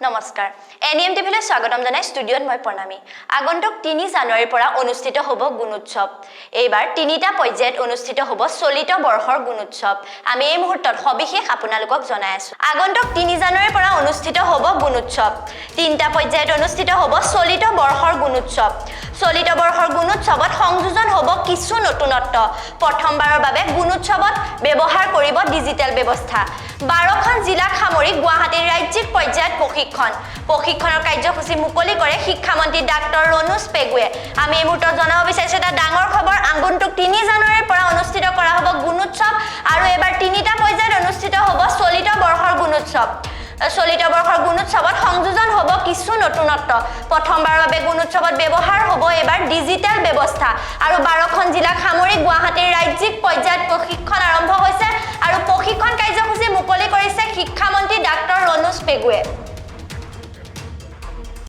নমস্কাৰ এনিএম টিভিলৈ স্বাগতম জনাই ষ্টুডিঅত মই প্ৰণামী আগন্তুক 3 জানুৱাৰীৰ পৰা অনুষ্ঠিত হ'ব গুণোৎসৱ এইবাৰ তিনিটা পৰ্যায়ত অনুষ্ঠিত হ'ব চলিত বৰ্ষৰ গুণোৎসৱ আমি এই মুহূৰ্তত সবিশেষ আপোনালোকক জনাই আছো আগন্তুক 3 জানুৱাৰীৰ পৰা অনুষ্ঠিত হ'ব গুণোৎসৱ তিনিটা পৰ্যায়ত অনুষ্ঠিত হ'ব চলিত বৰ্ষৰ গুণোৎসৱ চলিত বৰ্ষৰ গুণোৎসৱত সংযোজন হ'ব কিছু নতুনত্ব প্ৰথমবাৰৰ বাবে গুণোৎসৱত ব্যৱহাৰ কৰিব ডিজিটেল ব্যৱস্থা 12খন জিলাক সামৰি গুৱাহাটীৰ ৰাজ্যিক পৰ্যায়ত প্ৰশিক্ষণৰ কাৰ্যসূচী মুকলি কৰে শিক্ষামন্ত্ৰী ডাক্তৰ ৰণোজ পেগুৱে আমি এই মুহূৰ্তত জনাব বিচাৰিছো এটা ডাঙৰ খবৰ আগন্তুক 3 জানুৱাৰীৰ পৰা অনুষ্ঠিত কৰা হ'ব গুণোৎসৱ আৰু এবাৰ তিনিটা পৰ্যায়ত অনুষ্ঠিত হ'ব চলিত বৰ্ষৰ গুণোৎসৱ চলিত বৰ্ষৰ গুণোৎসৱত সংযোজন হ'ব কিছু নতুনত্ব প্ৰথমবাৰৰ বাবে গুণোৎসৱত ব্যৱহাৰ হ'ব এবাৰ ডিজিটেল ব্যৱস্থা আৰু 12খন জিলাক সামৰি গুৱাহাটীৰ ৰাজ্যিক পৰ্যায়ত প্ৰশিক্ষণ আৰম্ভ হৈছে আৰু প্ৰশিক্ষণ কাৰ্যসূচী মুকলি কৰিছে শিক্ষামন্ত্ৰী ডাক্তৰ ৰণোজ পেগুৱে